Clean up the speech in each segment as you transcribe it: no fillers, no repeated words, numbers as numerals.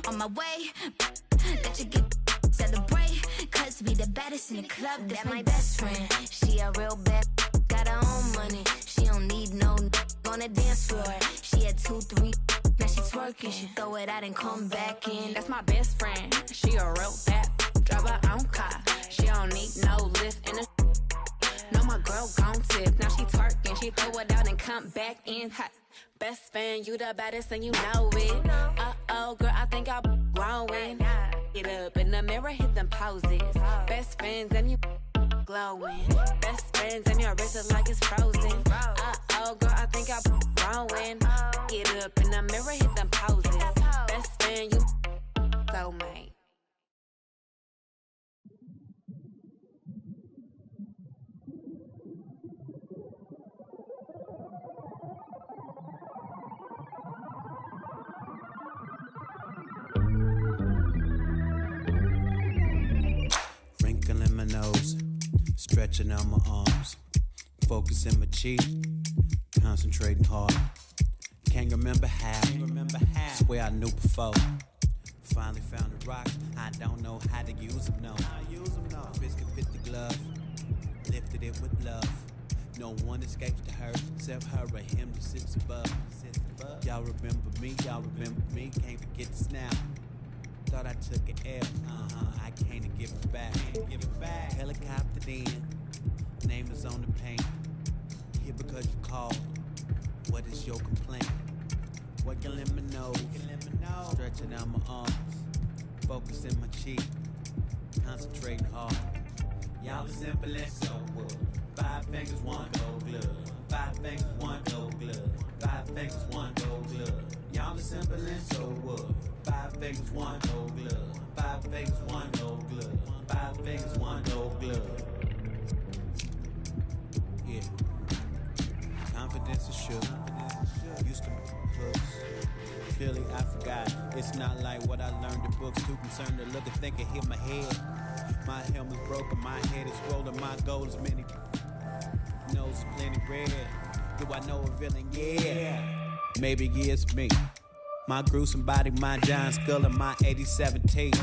on my way. Let you get celebrate, cause we the baddest in the club. That's my best friend. She a real bad, got her own money. She don't need no on the dance floor. She had 2, 3, now she twerking. She throw it out and come back in. That's my best friend. She a real bad, drive her own car. She don't need no lift in the. No, my girl gon' tip. Now she twerking, she throw it out and come back in hot. Best friend, you the baddest and you know it. Uh-oh, girl, I think I'm growing. Get up in the mirror, hit them poses. Best friends and you glowing. Best friends and your wrist is like it's frozen. Uh-oh, girl, I think I'm growing. Get up in the mirror, hit them poses. Best friend, you soulmate. Wrinkling my nose, stretching out my arms, focusing my cheek, concentrating hard. Can't remember how. Swear I knew before. Finally found the rocks. I don't know how to use them. No, Biscuit fit the glove, lifted it with love. No one escapes the hurt except her or him that sits above. Y'all remember me? Can't forget this now. Thought I took an L, I came to give it back. Helicopter in, name is on the paint. Here because you called, what is your complaint? Working in my nose, stretching out my arms, focusing my cheek, concentrating hard. Y'all are simple and so wood. 5 fingers, 1 gold glove. 5 fingers, 1 gold glove. 5 fingers, 1 gold glove. Y'all are simple and so wood. 5 fingers, 1 gold glove. 5 fingers, 1 gold glove. 5 fingers, 1 gold glove. Yeah. Confidence is sure. Used to hooks. Clearly I forgot. It's not like what I learned in books. Too concerned to look and think and hit my head. My helmet's broken, my head is swollen. My goal is many. Nose is plenty red. Do I know a villain? Yeah. Maybe it's me. My gruesome body, my giant skull, and my 87 teeth.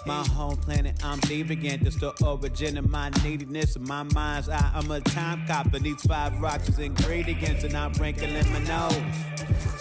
My home planet, I'm deviant. It's the origin of my neediness and my mind's eye. I'm a time cop, and these 5 rocks is ingredients, and I'm wrinkling my nose,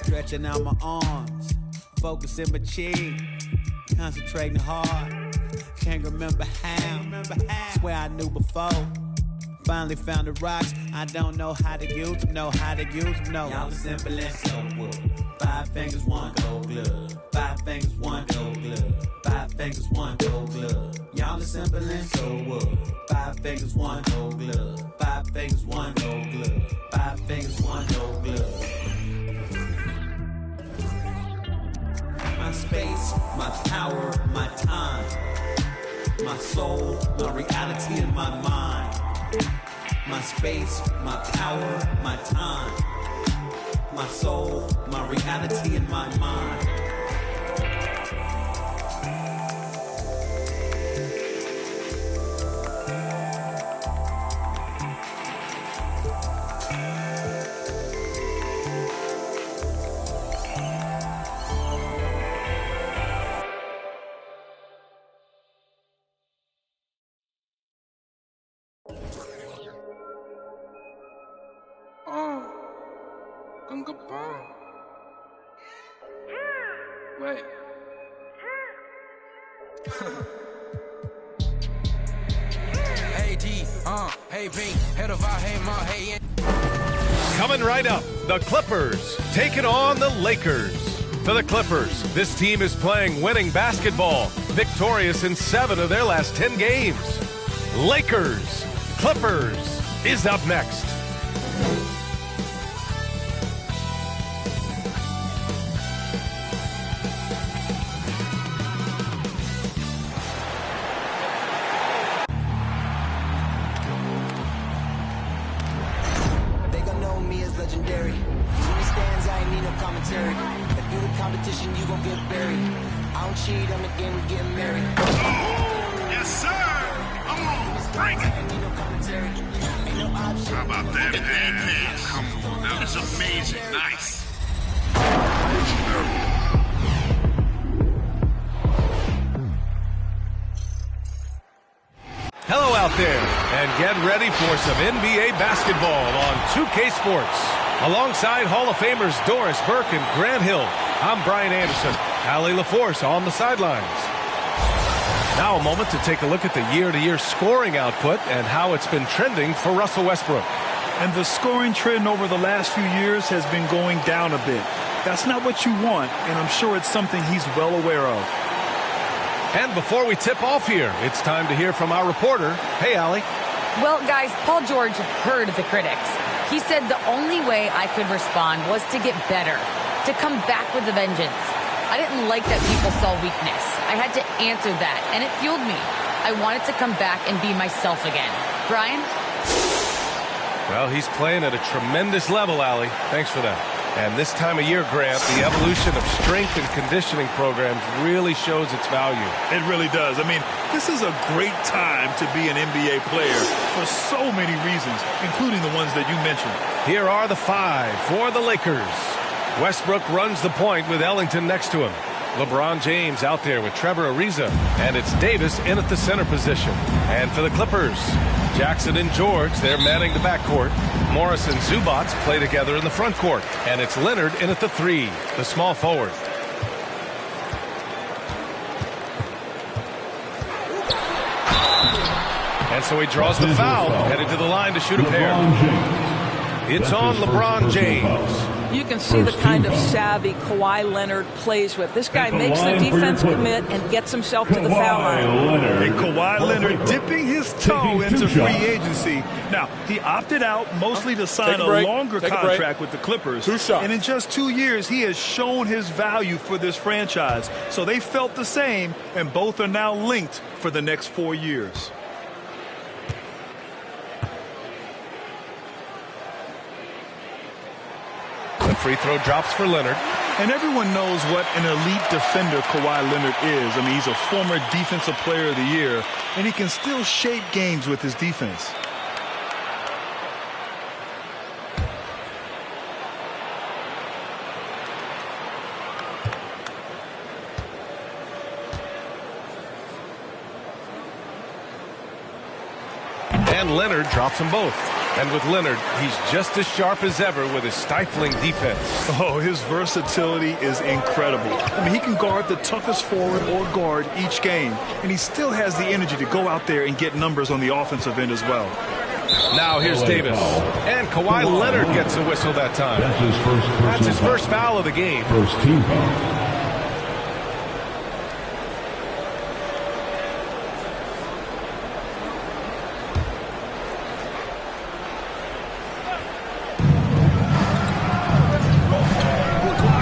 stretching out my arms, focusing my cheek, concentrating hard. Can't remember how. Swear I knew before. Finally found the rocks. I don't know how to use them. No. Y'all are simple and so wood. 5 fingers, 1 gold glove. 5 fingers, 1 gold glove. 5 fingers, 1 gold glove. Y'all are simple and so wood. 5 fingers, 1 gold glove. 5 fingers, 1 gold glove. 5 fingers, 1 gold glove. My space, my power, my time, my soul, my reality, and my mind. My space, my power, my time, my soul, my reality, and my mind. Wait. Hey D, hey B, head of our, hey ma, hey. Coming right up, the Clippers taking on the Lakers. For the Clippers, this team is playing winning basketball, victorious in 7 of their last 10 games. Lakers, Clippers is up next. Legendary. In the stands, I ain't need no commentary. If you the competition, you gon' get buried. I don't cheat, I'm the game, we getting married. Oh, yes, sir. I'm on break. I ain't need no commentary. Ain't no option. How about that pass? Come on, now that's amazing. Nice. there and get ready for some NBA basketball on 2K Sports. Alongside Hall of Famers Doris Burke and Grant Hill, I'm Brian Anderson. Allie LaForce on the sidelines. Now a moment to take a look at the year-to-year scoring output and how it's been trending for Russell Westbrook. And the scoring trend over the last few years has been going down a bit. That's not what you want, and I'm sure it's something he's well aware of. And before we tip off here, it's time to hear from our reporter. Hey, Allie. Well, guys, Paul George heard the critics. He said the only way I could respond was to get better, to come back with a vengeance. I didn't like that people saw weakness. I had to answer that, and it fueled me. I wanted to come back and be myself again. Brian? Well, he's playing at a tremendous level, Allie. Thanks for that. And this time of year, Grant, the evolution of strength and conditioning programs really shows its value. It really does. I mean, this is a great time to be an NBA player for so many reasons, including the ones that you mentioned. Here are the 5 for the Lakers. Westbrook runs the point with Ellington next to him. LeBron James out there with Trevor Ariza. And it's Davis in at the center position. And for the Clippers, Jackson and George, they're manning the backcourt. Morris and Zubats play together in the front court. And it's Leonard in at the 3, the small forward. And so he draws the foul, headed to the line to shoot a pair. It's on LeBron James. You can see the kind of savvy Kawhi Leonard plays with. This guy makes the defense commit and gets himself to the foul line. And Kawhi Leonard dipping his toe into free agency. Now, he opted out mostly to sign a longer contract with the Clippers. And in just 2 years, he has shown his value for this franchise. So they felt the same, and both are now linked for the next 4 years. The free throw drops for Leonard. And everyone knows what an elite defender Kawhi Leonard is. I mean, he's a former Defensive Player of the Year, and he can still shape games with his defense. And Leonard drops them both. And with Leonard, he's just as sharp as ever with his stifling defense. Oh, his versatility is incredible. I mean, he can guard the toughest forward or guard each game, and he still has the energy to go out there and get numbers on the offensive end as well. Now here's Davis. And Kawhi Leonard gets a whistle that time. That's his first foul of the game. First team foul.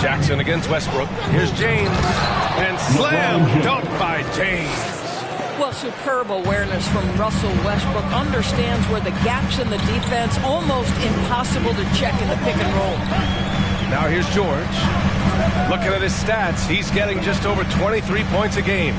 Jackson against Westbrook. Here's James. And slam dunk by James. Well, superb awareness from Russell Westbrook. Understands where the gaps in the defense, almost impossible to check in the pick and roll. Now here's George. Looking at his stats, he's getting just over 23 points a game.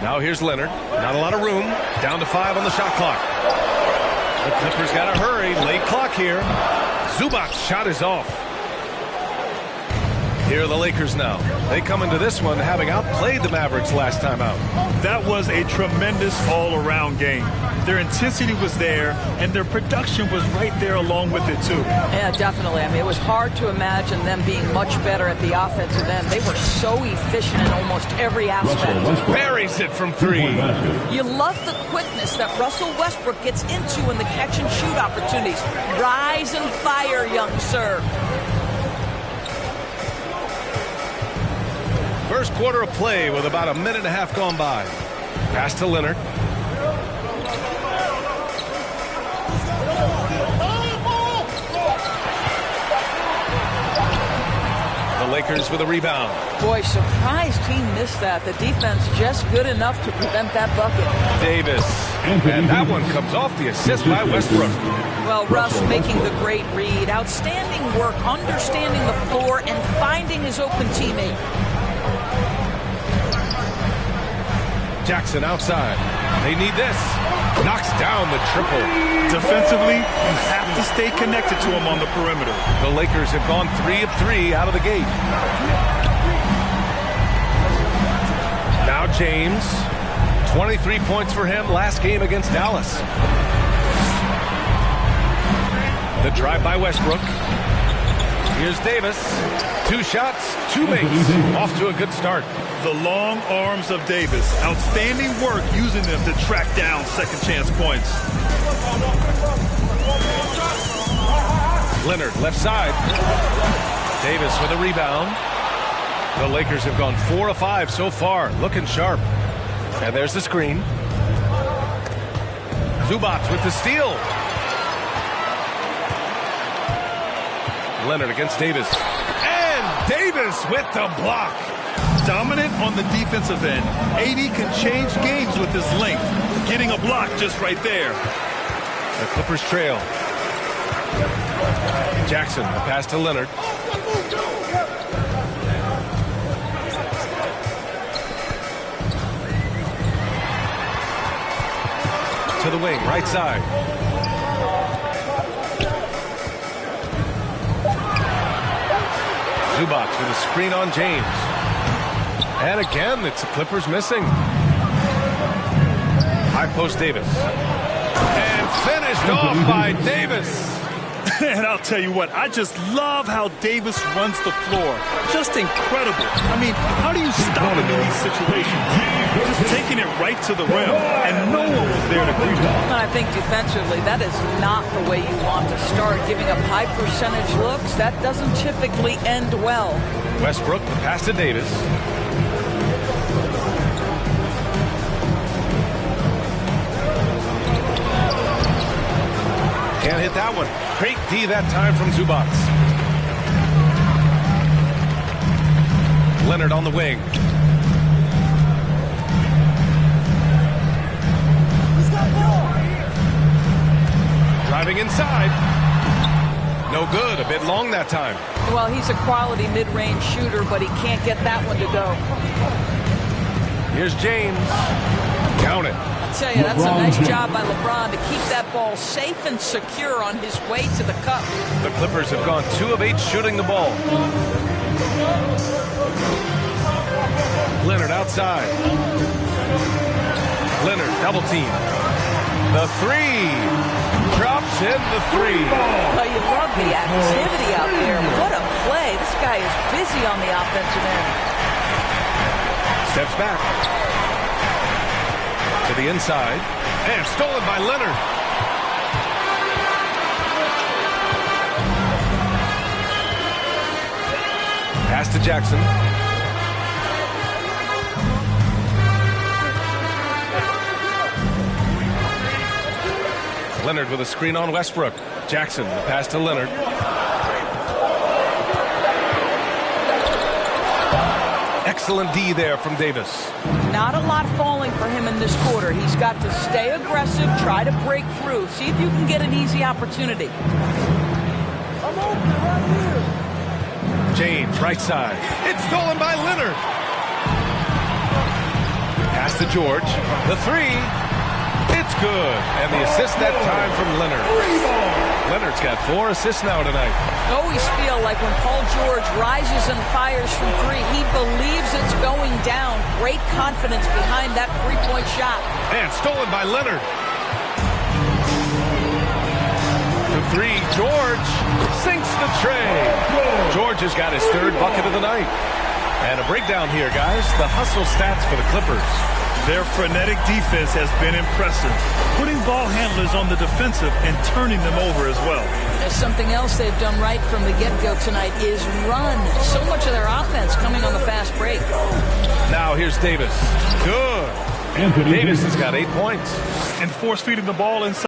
Now here's Leonard. Not a lot of room. Down to 5 on the shot clock. The Clippers got to hurry. Late clock here. Zubac's shot is off. Here are the Lakers now. They come into this one having outplayed the Mavericks last time out. That was a tremendous all-around game. Their intensity was there, and their production was right there along with it, too. Yeah, definitely. I mean, it was hard to imagine them being much better at the offensive end. They were so efficient in almost every aspect. Buries it from 3. You love the quickness that Russell Westbrook gets into in the catch-and-shoot opportunities. Rise and fire, young sir. First quarter of play with about a minute and a half gone by. Pass to Leonard. The Lakers with a rebound. Boy, surprised he missed that. The defense just good enough to prevent that bucket. Davis. And that one comes off the assist by Westbrook. Well, Russ making the great read. Outstanding work, understanding the floor, and finding his open teammate. Jackson outside. They need this. Knocks down the triple. Defensively, you have to stay connected to him on the perimeter. The Lakers have gone 3 of 3 out of the gate. Now James. 23 points for him last game against Dallas. The drive by Westbrook. Here's Davis. 2 shots, 2 makes. Off to a good start. The long arms of Davis. Outstanding work using them to track down second chance points. Leonard, left side. Davis with a rebound. The Lakers have gone 4 of 5 so far, looking sharp. And there's the screen. Zubac with the steal. Leonard against Davis. And Davis with the block. Dominant on the defensive end. AD can change games with his length. Getting a block just right there. The Clippers trail. Jackson, the pass to Leonard. To the wing, right side. Zubac with a screen on James. And again, it's the Clippers missing. High post Davis. And finished off by Davis. And I'll tell you what, I just love how Davis runs the floor. Just incredible. I mean, how do you stop him in these situations? Just taking it right to the rim, and no one was there to greet him. I think defensively, that is not the way you want to start. Giving up high percentage looks, that doesn't typically end well. Westbrook, the pass to Davis. Can't hit that one. Great D that time from Zubac. Leonard on the wing. Driving inside. No good. A bit long that time. Well, he's a quality mid-range shooter, but he can't get that one to go. Here's James. Count it. I'll tell you, that's a nice job by LeBron to keep that ball safe and secure on his way to the cup. The Clippers have gone 2 of 8 shooting the ball. Leonard outside. Leonard double team. The 3. Drops in the 3. Oh, you love the activity out there. What a play. This guy is busy on the offensive end. Steps back. To the inside. And stolen by Leonard. Pass to Jackson. Leonard with a screen on Westbrook. Jackson, the pass to Leonard. Excellent D there from Davis. Not a lot falling for him in this quarter. He's got to stay aggressive, try to break through, see if you can get an easy opportunity. James, right side. It's stolen by Leonard. Pass to George. The 3. It's good. And the assist that time from Leonard. Leonard's got 4 assists now tonight. Always feel like when Paul George rises and fires from 3, he believes it's going down. Great confidence behind that three-point shot. And stolen by Leonard. The 3, George sinks the tray. George has got his 3rd bucket of the night. And a breakdown here, guys. The hustle stats for the Clippers. Their frenetic defense has been impressive, putting ball handlers on the defensive and turning them over as well. There's something else they've done right from the get-go tonight is run. So much of their offense coming on the fast break. Now here's Davis. Good. Davis has got 8 points. And force-feeding the ball inside.